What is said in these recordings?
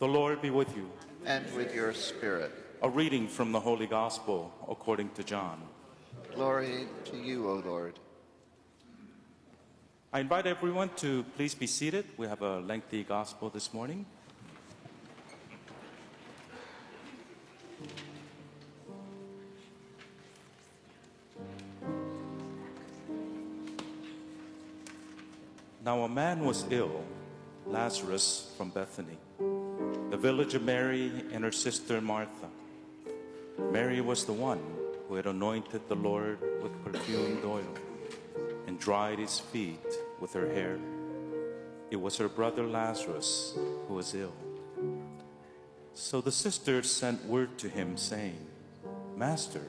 The Lord be with you. And with your spirit. A reading from the Holy Gospel according to John. Glory to you, O Lord. I invite everyone to please be seated. We have a lengthy Gospel this morning. Now a man was ill, Lazarus from Bethany, the village of Mary and her sister Martha. Mary was the one who had anointed the Lord with perfumed oil and dried his feet with her hair. It was her brother Lazarus who was ill. So the sisters sent word to him, saying, "Master,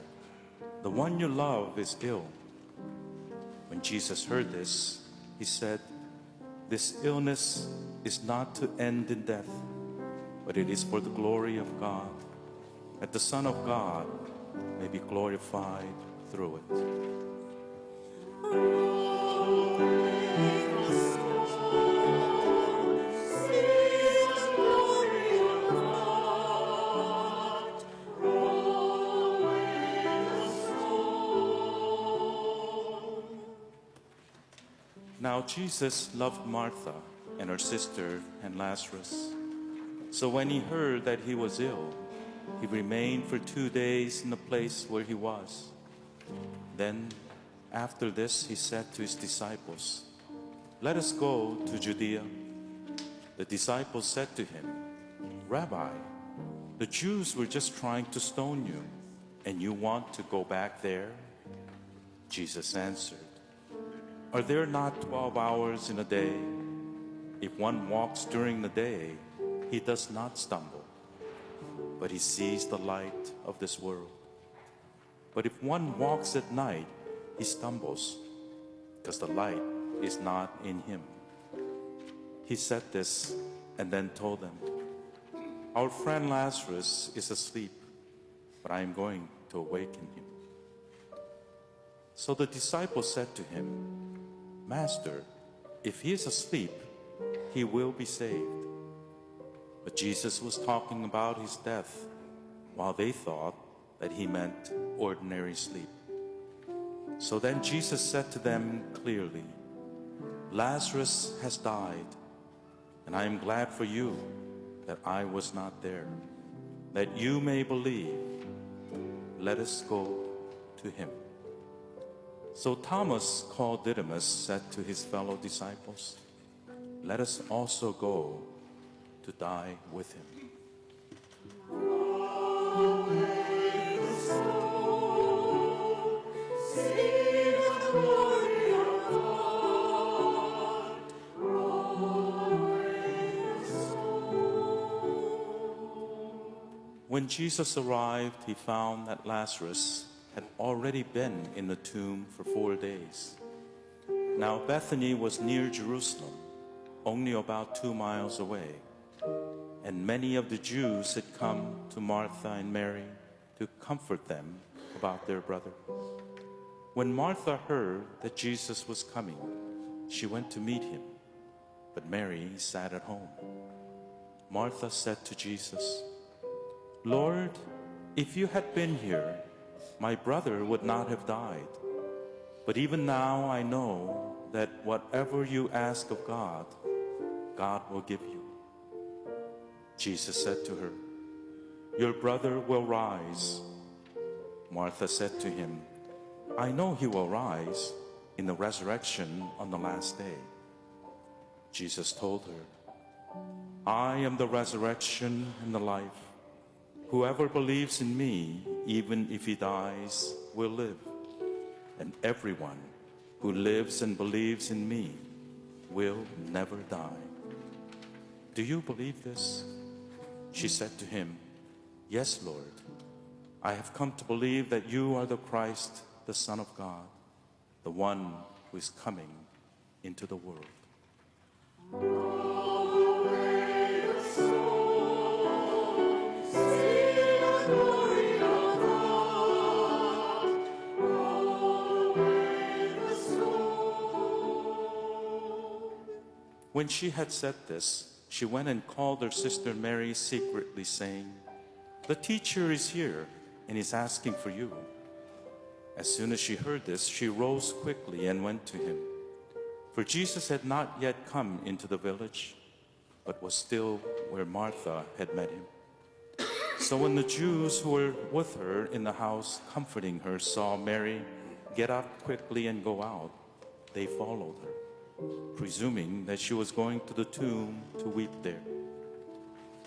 the one you love is ill." When Jesus heard this, he said, "This illness is not to end in death, but it is for the glory of God, that the Son of God may be glorified through it." Now Jesus loved Martha and her sister and Lazarus. So when he heard that he was ill, he remained for 2 days in the place where he was. Then, after this, he said to his disciples, "Let us go to Judea." The disciples said to him, "Rabbi, the Jews were just trying to stone you, and you want to go back there?" Jesus answered, "Are there not 12 hours in a day? If one walks during the day, he does not stumble, but he sees the light of this world. But if one walks at night, he stumbles, because the light is not in him." He said this and then told them, "Our friend Lazarus is asleep, but I am going to awaken him." So the disciples said to him, "Master, if he is asleep, he will be saved." But Jesus was talking about his death, while they thought that he meant ordinary sleep. So then Jesus said to them clearly, "Lazarus has died, and I am glad for you that I was not there, that you may believe. Let us go to him." So Thomas, called Didymus, said to his fellow disciples, "Let us also go to die with him." When Jesus arrived, he found that Lazarus had already been in the tomb for 4 days. Now Bethany was near Jerusalem, only about 2 miles away, and many of the Jews had come to Martha and Mary to comfort them about their brother. When Martha heard that Jesus was coming, she went to meet him, but Mary sat at home. Martha said to Jesus, "Lord, if you had been here, my brother would not have died. But even now I know that whatever you ask of God, God will give you." Jesus said to her, "Your brother will rise." Martha said to him, "I know he will rise in the resurrection on the last day." Jesus told her, "I am the resurrection and the life. Whoever believes in me, even if he dies, will live. And everyone who lives and believes in me will never die." "Do you believe this?" She said to him, "Yes, Lord. I have come to believe that you are the Christ, the Son of God, the one who is coming into the world." When she had said this, she went and called her sister Mary secretly, saying, "The teacher is here and is asking for you." As soon as she heard this, she rose quickly and went to him. For Jesus had not yet come into the village, but was still where Martha had met him. So when the Jews who were with her in the house comforting her saw Mary get up quickly and go out, they followed her, presuming that she was going to the tomb to weep there.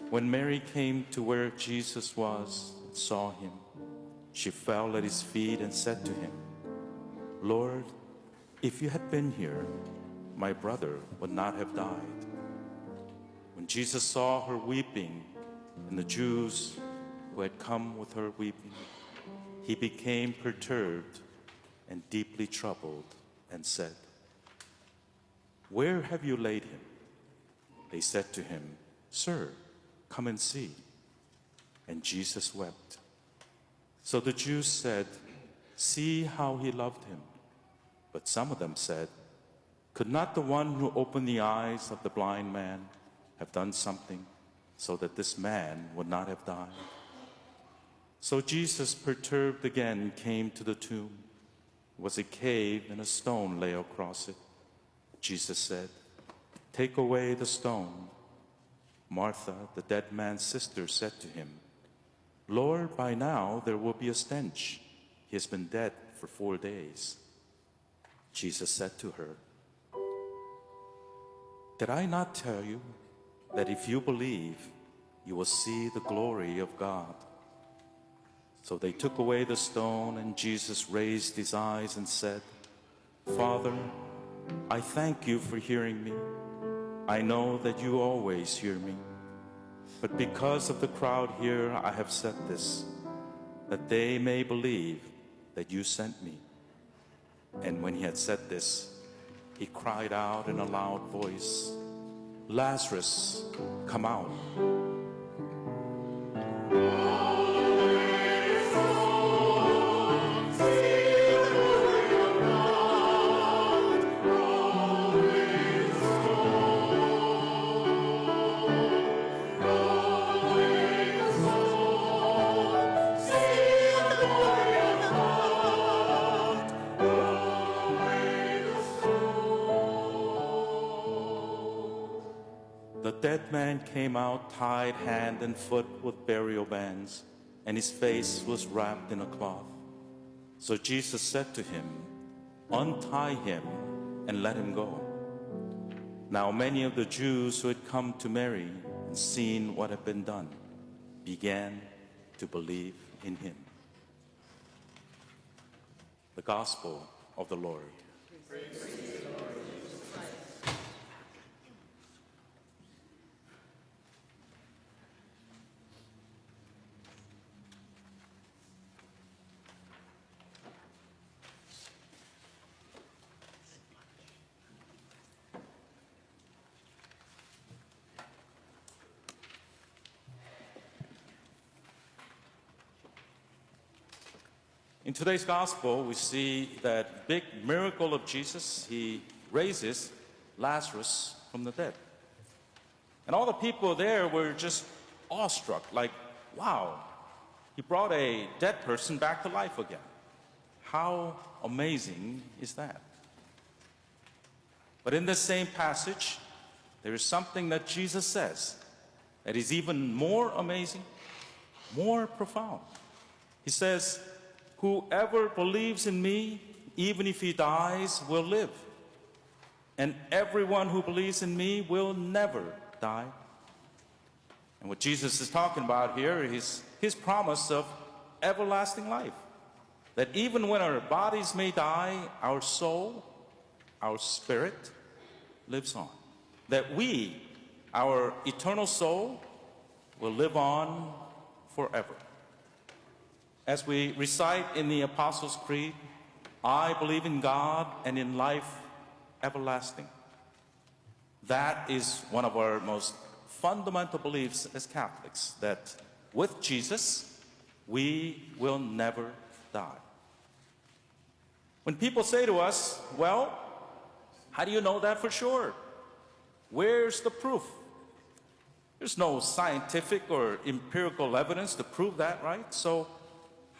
When Mary came to where Jesus was and saw him, she fell at his feet and said to him, "Lord, if you had been here, my brother would not have died." When Jesus saw her weeping, and the Jews who had come with her weeping, he became perturbed and deeply troubled and said, "Where have you laid him?" They said to him, "Sir, come and see." And Jesus wept. So the Jews said, "See how he loved him." But some of them said, "Could not the one who opened the eyes of the blind man have done something so that this man would not have died?" So Jesus, perturbed again, came to the tomb. It was a cave, and a stone lay across it. Jesus said, "Take away the stone." Martha, the dead man's sister, said to him, "Lord, by now there will be a stench. He has been dead for 4 days." Jesus said to her, "Did I not tell you that if you believe, you will see the glory of God?" So they took away the stone, and Jesus raised his eyes and said, "Father, I thank you for hearing me. I know that you always hear me. But because of the crowd here, I have said this, that they may believe that you sent me." And when he had said this, he cried out in a loud voice, "Lazarus, come out." The dead man came out tied hand and foot with burial bands, and his face was wrapped in a cloth. So Jesus said to him, "Untie him and let him go." Now many of the Jews who had come to Mary and seen what had been done began to believe in him. The Gospel of the Lord. In today's gospel, we see that big miracle of Jesus. He raises Lazarus from the dead. And all the people there were just awestruck, like, wow, he brought a dead person back to life again. How amazing is that? But in this same passage, there is something that Jesus says that is even more amazing, more profound. He says, "Whoever believes in me, even if he dies, will live. And everyone who believes in me will never die." And what Jesus is talking about here is his promise of everlasting life. That even when our bodies may die, our soul, our spirit lives on. That we, our eternal soul, will live on forever. As we recite in the Apostles' Creed, "I believe in God and in life everlasting." That is one of our most fundamental beliefs as Catholics, that with Jesus, we will never die. When people say to us, "Well, how do you know that for sure? Where's the proof?" There's no scientific or empirical evidence to prove that, right? So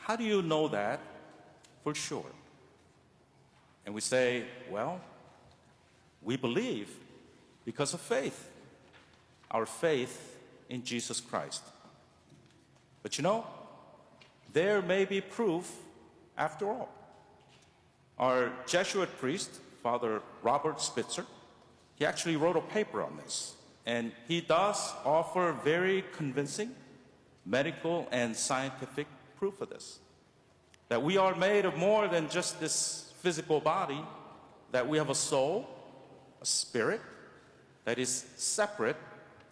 how do you know that for sure? And we say, well, we believe because of faith, our faith in Jesus Christ. But you know, there may be proof after all. Our Jesuit priest, Father Robert Spitzer, he actually wrote a paper on this. And he does offer very convincing medical and scientific proof of this. That we are made of more than just this physical body, that we have a soul, a spirit, that is separate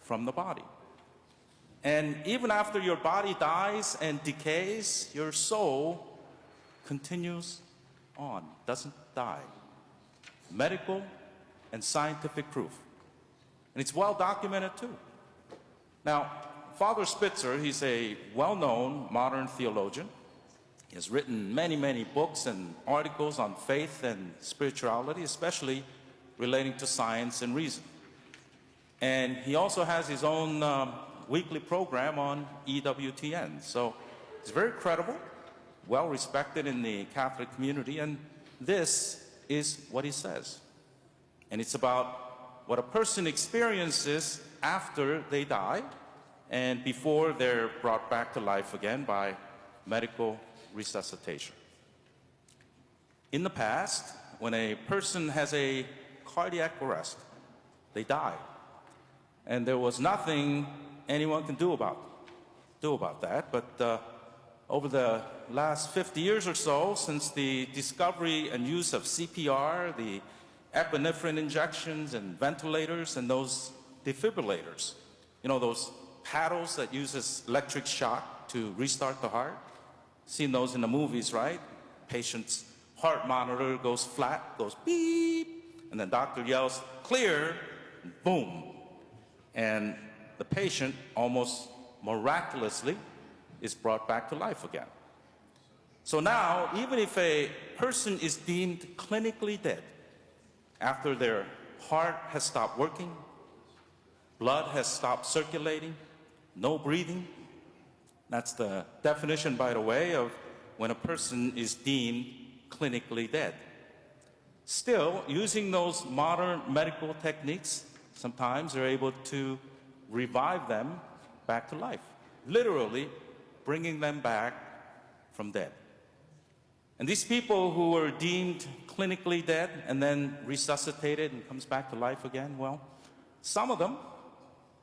from the body. And even after your body dies and decays, your soul continues on, doesn't die. Medical and scientific proof. And it's well documented too. Now, Father Spitzer, he's a well-known modern theologian. He has written many, many books and articles on faith and spirituality, especially relating to science and reason. And he also has his own weekly program on EWTN. So he's very credible, well respected in the Catholic community, and this is what he says. And it's about what a person experiences after they die and before they're brought back to life again by medical resuscitation. In the past, when a person has a cardiac arrest, they die. And there was nothing anyone can do about that. But over the last 50 years or so, since the discovery and use of CPR, the epinephrine injections and ventilators and those defibrillators, you know, those paddles that uses electric shock to restart the heart. Seen those in the movies, right? Patient's heart monitor goes flat, goes beep, and the doctor yells, clear, and boom. And the patient almost miraculously is brought back to life again. So now, even if a person is deemed clinically dead, after their heart has stopped working, blood has stopped circulating, no breathing, that's the definition, by the way, of when a person is deemed clinically dead. Still, using those modern medical techniques, sometimes they're able to revive them back to life, literally bringing them back from dead. And these people who were deemed clinically dead and then resuscitated and comes back to life again, well, some of them,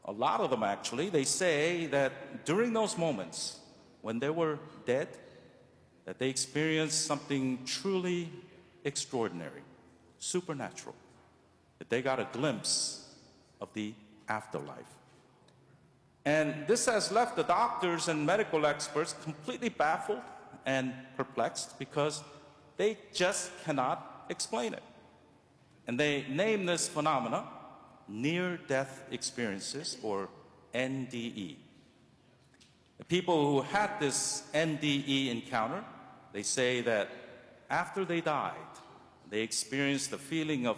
a lot of them actually, they say that during those moments when they were dead, that they experienced something truly extraordinary, supernatural, that they got a glimpse of the afterlife. And this has left the doctors and medical experts completely baffled and perplexed because they just cannot explain it. And they name this phenomena near-death experiences, or NDE. The people who had this NDE encounter, they say that after they died, they experienced the feeling of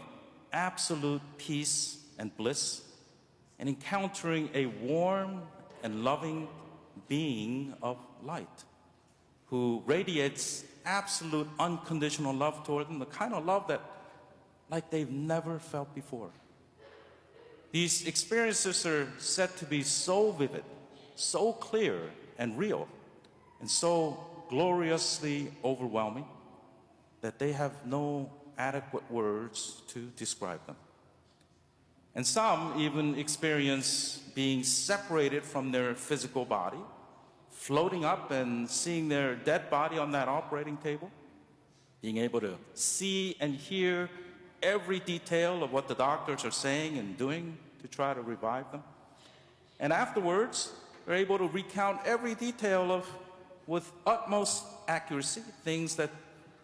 absolute peace and bliss, and encountering a warm and loving being of light who radiates absolute unconditional love toward them, the kind of love that like they've never felt before. These experiences are said to be so vivid, so clear and real, and so gloriously overwhelming that they have no adequate words to describe them. And some even experience being separated from their physical body, floating up and seeing their dead body on that operating table, being able to see and hear every detail of what the doctors are saying and doing to try to revive them. And afterwards, they're able to recount every detail of, with utmost accuracy, things that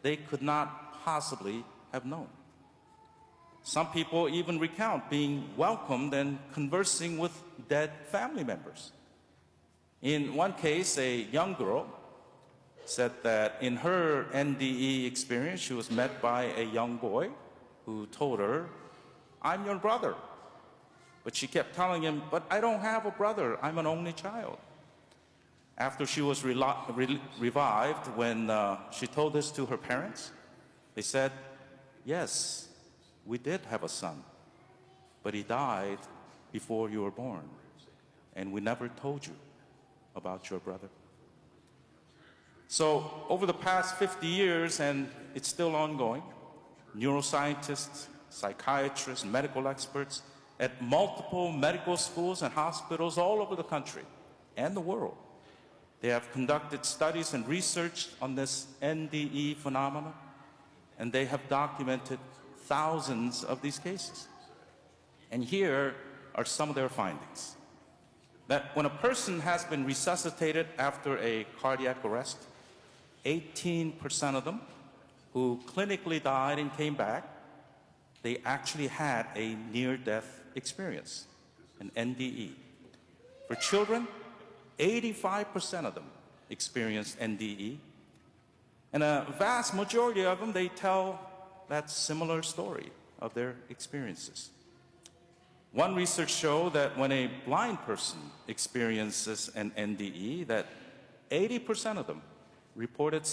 they could not possibly have known. Some people even recount being welcomed and conversing with dead family members. In one case, a young girl said that in her NDE experience, she was met by a young boy who told her, "I'm your brother." But she kept telling him, "But I don't have a brother. I'm an only child." After she was revived, when she told this to her parents, they said, "Yes, we did have a son, but he died before you were born, and we never told you about your brother." So over the past 50 years, and it's still ongoing, neuroscientists, psychiatrists, medical experts at multiple medical schools and hospitals all over the country and the world, they have conducted studies and research on this NDE phenomenon, and they have documented thousands of these cases. And here are some of their findings. That when a person has been resuscitated after a cardiac arrest, 18% of them who clinically died and came back, they actually had a near-death experience, an NDE. For children, 85% of them experienced NDE, and a vast majority of them, they tell that similar story of their experiences. One research showed that when a blind person experiences an NDE, that 80% of them reported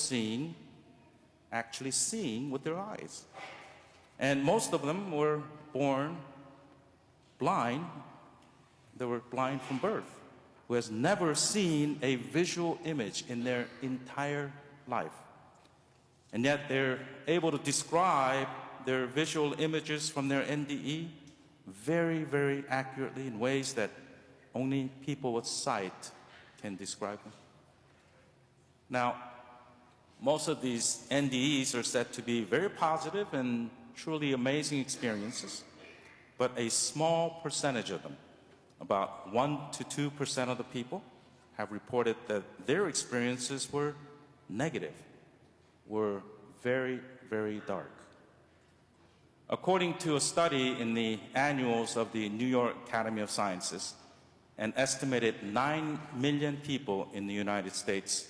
actually seeing with their eyes. And most of them were born blind. They were blind from birth, who has never seen a visual image in their entire life. And yet they're able to describe their visual images from their NDE very, very accurately in ways that only people with sight can describe them. Now, most of these NDEs are said to be very positive and truly amazing experiences, but a small percentage of them, about 1 to 2% of the people, have reported that their experiences were negative, were very, very dark. According to a study in the annuals of the New York Academy of Sciences, an estimated 9 million people in the United States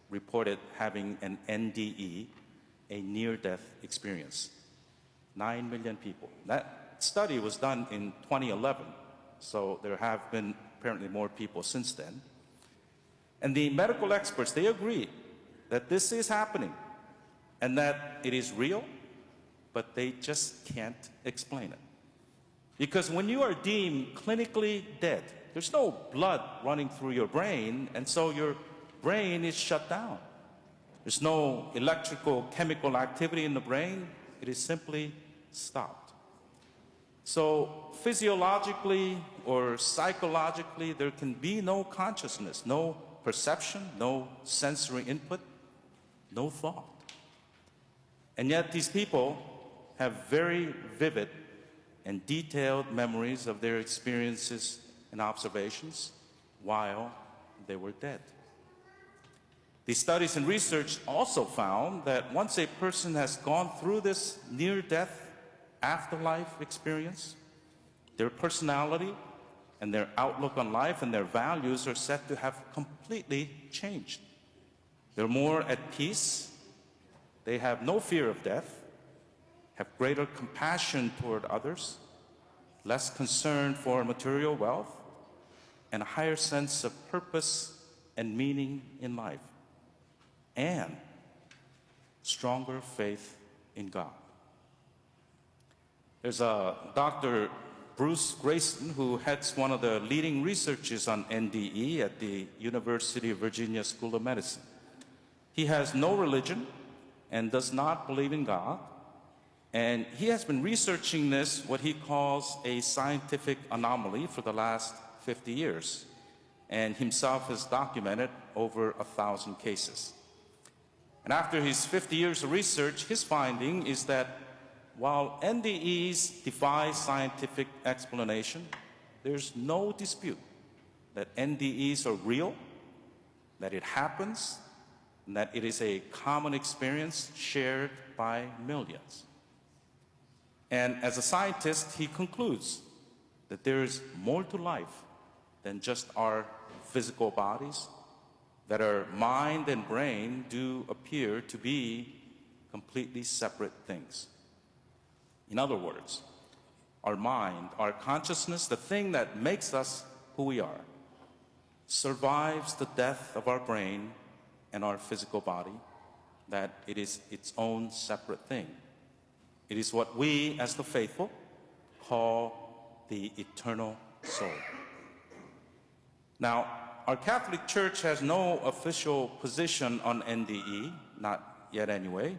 reported having an NDE, a near-death experience. 9 million people. That study was done in 2011, so there have been apparently more people since then. And the medical experts, they agree that this is happening and that it is real, but they just can't explain it. Because when you are deemed clinically dead, there's no blood running through your brain, and so your brain is shut down. There's no electrical, chemical activity in the brain. It is simply stopped. So physiologically or psychologically, there can be no consciousness, no perception, no sensory input, no thought. And yet these people have very vivid and detailed memories of their experiences and observations while they were dead. These studies and research also found that once a person has gone through this near-death afterlife experience, their personality and their outlook on life and their values are said to have completely changed. They're more at peace, they have no fear of death, have greater compassion toward others, less concern for material wealth, and a higher sense of purpose and meaning in life, and stronger faith in God. There's a Dr. Bruce Grayson, who heads one of the leading researchers on NDE at the University of Virginia School of Medicine. He has no religion and does not believe in God, and he has been researching this, what he calls a scientific anomaly, for the last 50 years, and himself has documented over 1,000 cases. And after his 50 years of research, his finding is that while NDEs defy scientific explanation, there's no dispute that NDEs are real, that it happens, and that it is a common experience shared by millions. And as a scientist, he concludes that there is more to life than just our physical bodies, that our mind and brain do appear to be completely separate things. In other words, our mind, our consciousness, the thing that makes us who we are, survives the death of our brain and our physical body, that it is its own separate thing. It is what we, as the faithful, call the eternal soul. Now, our Catholic Church has no official position on NDE, not yet anyway,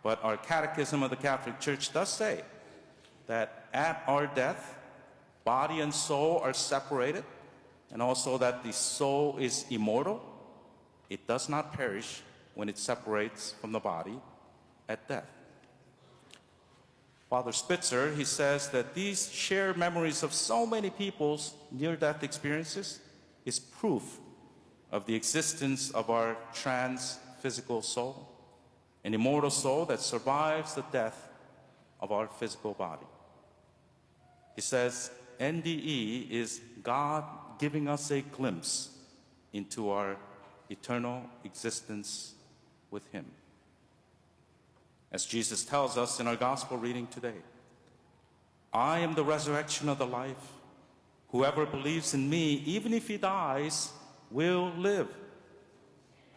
but our Catechism of the Catholic Church does say that at our death, body and soul are separated, and also that the soul is immortal. It does not perish when it separates from the body at death. Father Spitzer, he says that these shared memories of so many people's near-death experiences is proof of the existence of our trans-physical soul, an immortal soul that survives the death of our physical body. He says NDE is God giving us a glimpse into our eternal existence with Him. As Jesus tells us in our gospel reading today, I am the resurrection of the life. Whoever believes in me, even if he dies, will live.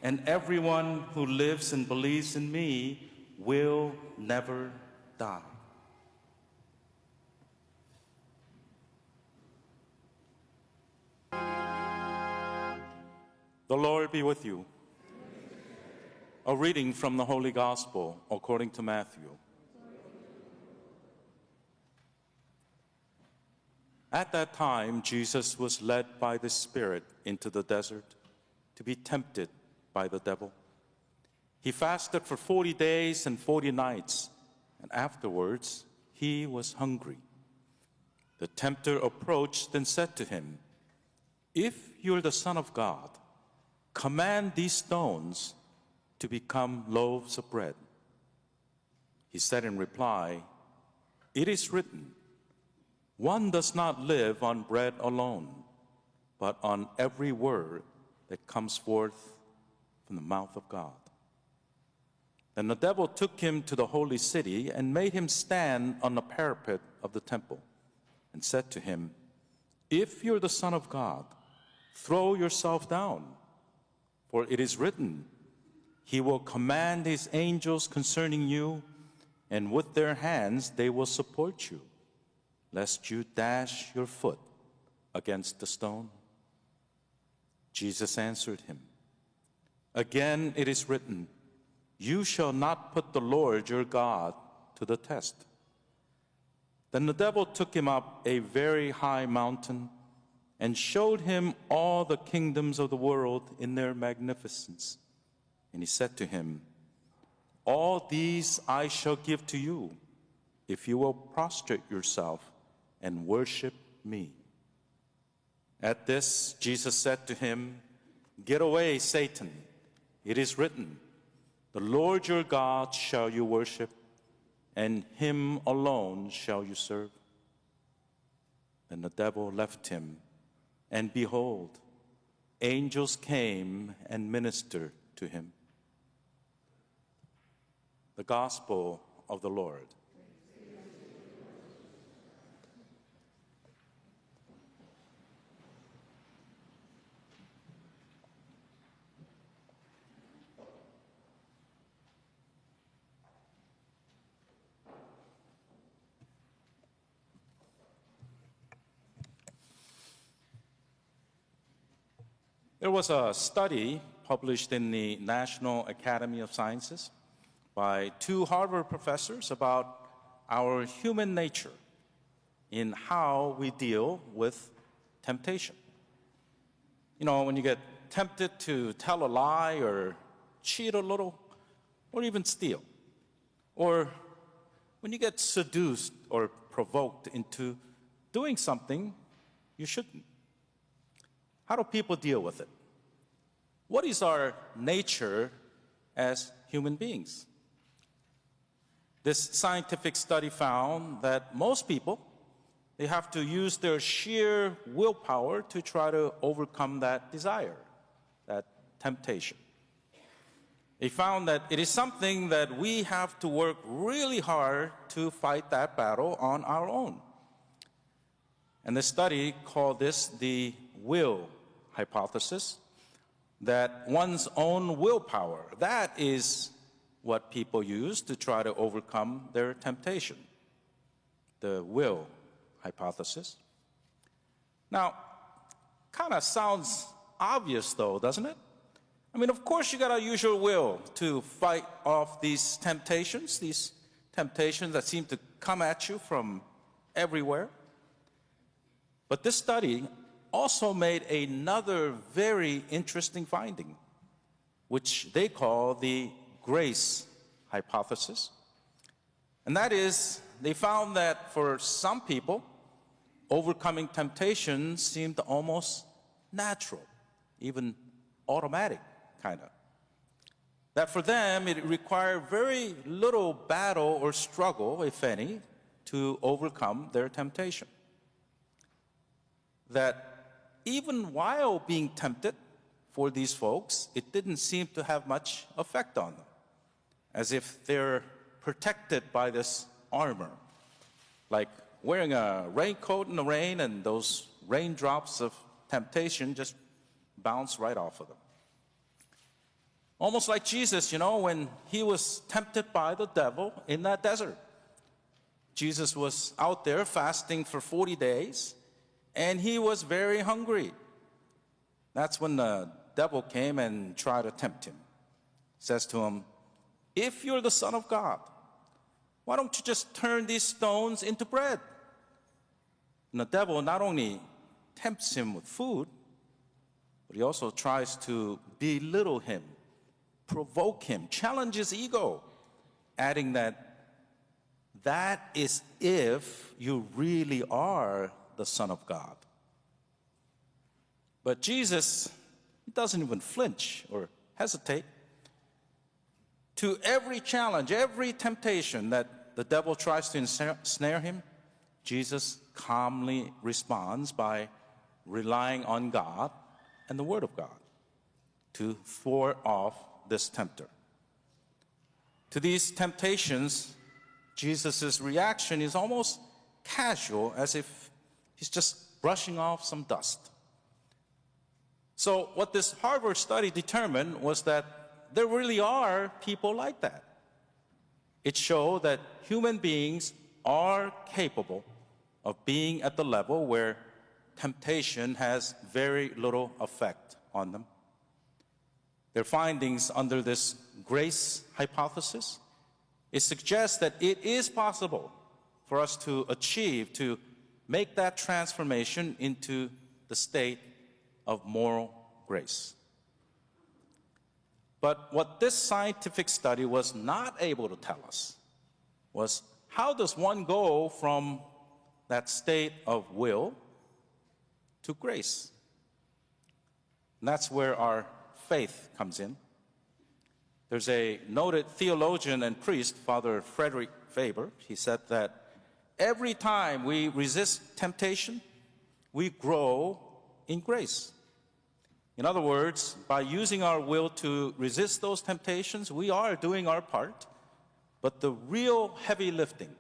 And everyone who lives and believes in me will never die. The Lord be with you. A reading from the Holy Gospel according to Matthew. At that time, Jesus was led by the Spirit into the desert to be tempted by the devil. He fasted for 40 days and 40 nights, and afterwards he was hungry. The tempter approached and said to him, "If you're the Son of God, command these stones to become loaves of bread." He said in reply, "It is written, one does not live on bread alone, but on every word that comes forth from the mouth of God." Then the devil took him to the holy city and made him stand on the parapet of the temple and said to him, "If you're the Son of God, throw yourself down, for it is written, He will command His angels concerning you, and with their hands they will support you, lest you dash your foot against the stone." Jesus answered him, "Again it is written, you shall not put the Lord your God to the test." Then the devil took him up a very high mountain and showed him all the kingdoms of the world in their magnificence. And he said to him, "All these I shall give to you, if you will prostrate yourself and worship me." At this, Jesus said to him, "Get away, Satan. It is written, the Lord your God shall you worship, and Him alone shall you serve." Then the devil left him, and behold, angels came and ministered to him. The Gospel of the Lord. There was a study published in the National Academy of Sciences by two Harvard professors about our human nature in how we deal with temptation. You know, when you get tempted to tell a lie or cheat a little or even steal, or when you get seduced or provoked into doing something you shouldn't. How do people deal with it? What is our nature as human beings? This scientific study found that most people, they have to use their sheer willpower to try to overcome that desire, that temptation. They found that it is something that we have to work really hard to fight that battle on our own. And the study called this the will hypothesis, that one's own willpower, that is what people use to try to overcome their temptation. The will hypothesis. Now, kind of sounds obvious though, doesn't it? I mean, of course you got to use your will to fight off these temptations that seem to come at you from everywhere. But this study also made another very interesting finding, which they call the grace hypothesis. And that is, they found that for some people, overcoming temptation seemed almost natural, even automatic, kind of. That for them, it required very little battle or struggle, if any, to overcome their temptation. That even while being tempted, for these folks, it didn't seem to have much effect on them, as if they're protected by this armor, like wearing a raincoat in the rain and those raindrops of temptation just bounce right off of them. Almost like Jesus, when he was tempted by the devil in that desert. Jesus was out there fasting for 40 days, and he was very hungry. That's when the devil came and tried to tempt him. Says to him, "If you're the Son of God, why don't you just turn these stones into bread?" And the devil not only tempts him with food, but he also tries to belittle him, provoke him, challenge his ego, adding that is if you really are the Son of God. But Jesus doesn't even flinch or hesitate. To every challenge, every temptation that the devil tries to ensnare him, Jesus calmly responds by relying on God and the Word of God to thwart off this tempter. To these temptations, Jesus' reaction is almost casual, as if he's just brushing off some dust. So what this Harvard study determined was that there really are people like that. It showed that human beings are capable of being at the level where temptation has very little effect on them. Their findings under this grace hypothesis, it suggests that it is possible for us to make that transformation into the state of moral grace. But what this scientific study was not able to tell us was, how does one go from that state of will to grace? And that's where our faith comes in. There's a noted theologian and priest, Father Frederick Faber. He said that every time we resist temptation, we grow in grace. In other words, by using our will to resist those temptations, we are doing our part, but the real heavy lifting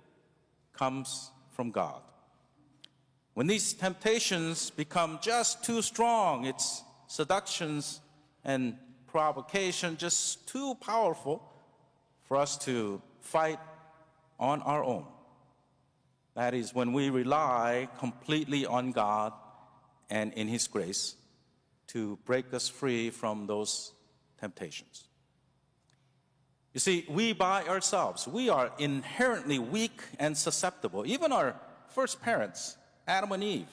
comes from God. When these temptations become just too strong, it's seductions and provocation just too powerful for us to fight on our own. That is when we rely completely on God and in His grace to break us free from those temptations. You see, we by ourselves, we are inherently weak and susceptible. Even our first parents, Adam and Eve,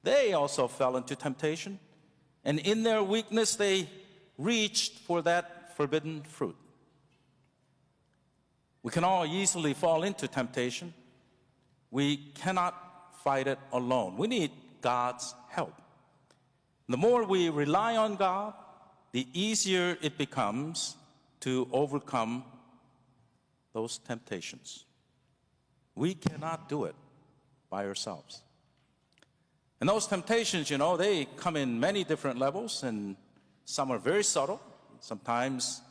they also fell into temptation. And in their weakness, they reached for that forbidden fruit. We can all easily fall into temptation. We cannot fight it alone. We need God's help. The more we rely on God, the easier it becomes to overcome those temptations. We cannot do it by ourselves. And those temptations, they come in many different levels, and some are very subtle. Sometimes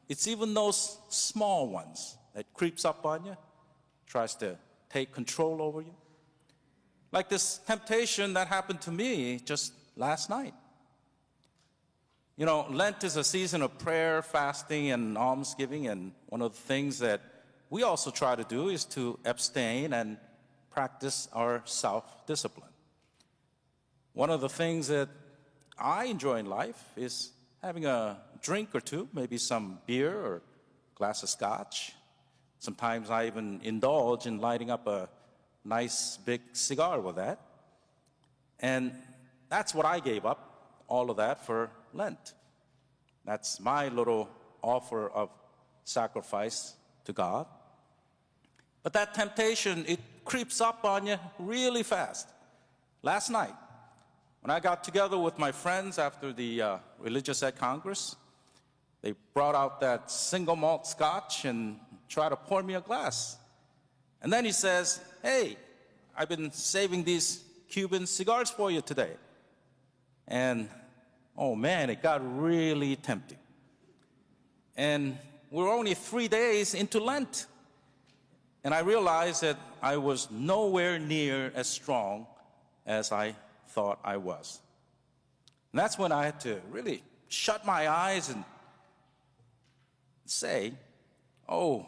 it's even those small ones that creeps up on you, tries to take control over you. Like this temptation that happened to me just last night. You know, Lent is a season of prayer, fasting, and almsgiving, and one of the things that we also try to do is to abstain and practice our self-discipline. One of the things that I enjoy in life is having a drink or two, maybe some beer or a glass of scotch. Sometimes I even indulge in lighting up a nice big cigar with that. And that's what I gave up, all of that for Lent. That's my little offer of sacrifice to God. But that temptation, it creeps up on you really fast. Last night, when I got together with my friends after the Religious Ed Congress, they brought out that single malt scotch and tried to pour me a glass. And then he says, "Hey, I've been saving these Cuban cigars for you today." And oh man, it got really tempting. And we're only 3 days into Lent. And I realized that I was nowhere near as strong as I thought I was. And that's when I had to really shut my eyes and say, "Oh,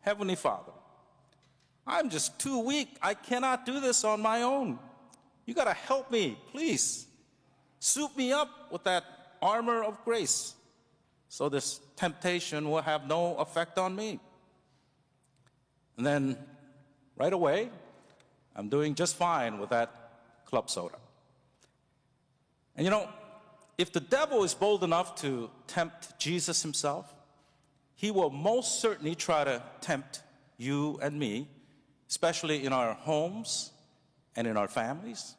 Heavenly Father, I'm just too weak. I cannot do this on my own. You got to help me, please. Suit me up with that armor of grace so this temptation will have no effect on me." And then right away, I'm doing just fine with that club soda. And you know, if the devil is bold enough to tempt Jesus himself, he will most certainly try to tempt you and me, especially in our homes and in our families,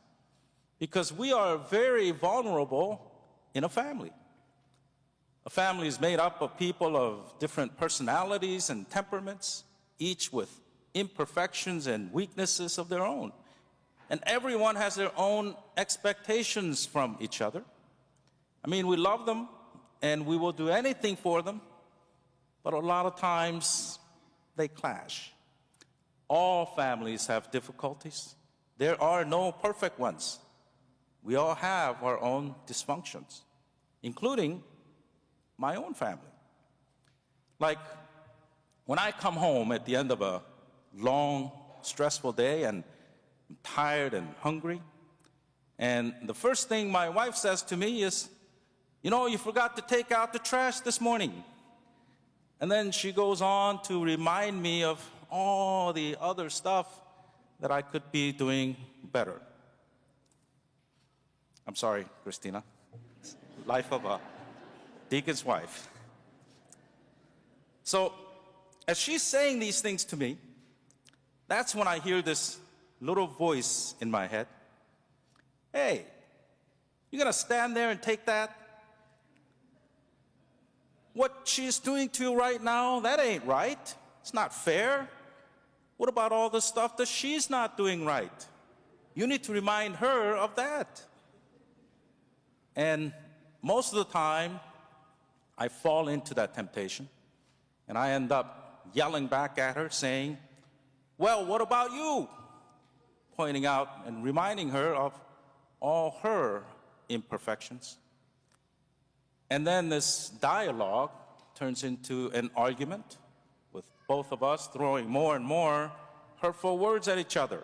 because we are very vulnerable in a family. A family is made up of people of different personalities and temperaments, each with imperfections and weaknesses of their own. And everyone has their own expectations from each other. I mean, we love them and we will do anything for them, but a lot of times they clash. All families have difficulties. There are no perfect ones. We all have our own dysfunctions, including my own family. Like when I come home at the end of a long, stressful day and I'm tired and hungry, and the first thing my wife says to me is, "You know, you forgot to take out the trash this morning." And then she goes on to remind me of all the other stuff that I could be doing better. I'm sorry, Christina. Life of a deacon's wife. So, as she's saying these things to me, that's when I hear this little voice in my head. "Hey, you gonna stand there and take that? What she's doing to you right now, that ain't right. It's not fair. What about all the stuff that she's not doing right? You need to remind her of that." And most of the time, I fall into that temptation, and I end up yelling back at her saying, "Well, what about you?" Pointing out and reminding her of all her imperfections. And then this dialogue turns into an argument, with both of us throwing more and more hurtful words at each other.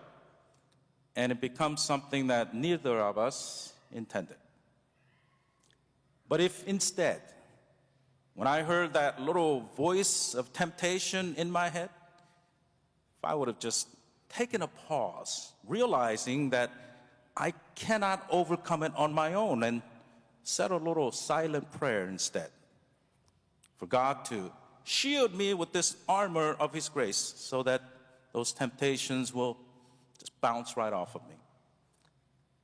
And it becomes something that neither of us intended. But if instead, when I heard that little voice of temptation in my head, if I would have just taken a pause, realizing that I cannot overcome it on my own, and said a little silent prayer instead, for God to shield me with this armor of His grace so that those temptations will just bounce right off of me.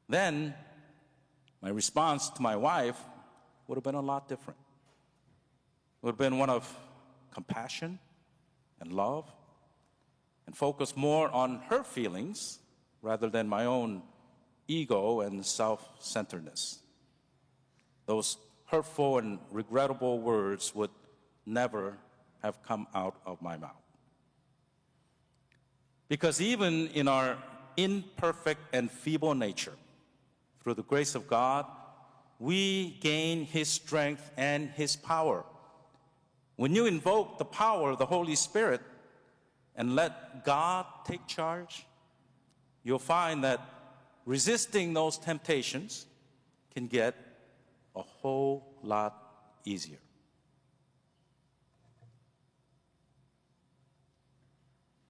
Then my response to my wife would have been a lot different. It would have been one of compassion and love, and focus more on her feelings rather than my own ego and self-centeredness. Those hurtful and regrettable words would never have come out of my mouth. Because even in our imperfect and feeble nature. Through the grace of God, we gain His strength and His power. When you invoke the power of the Holy Spirit and let God take charge, you'll find that resisting those temptations can get a whole lot easier.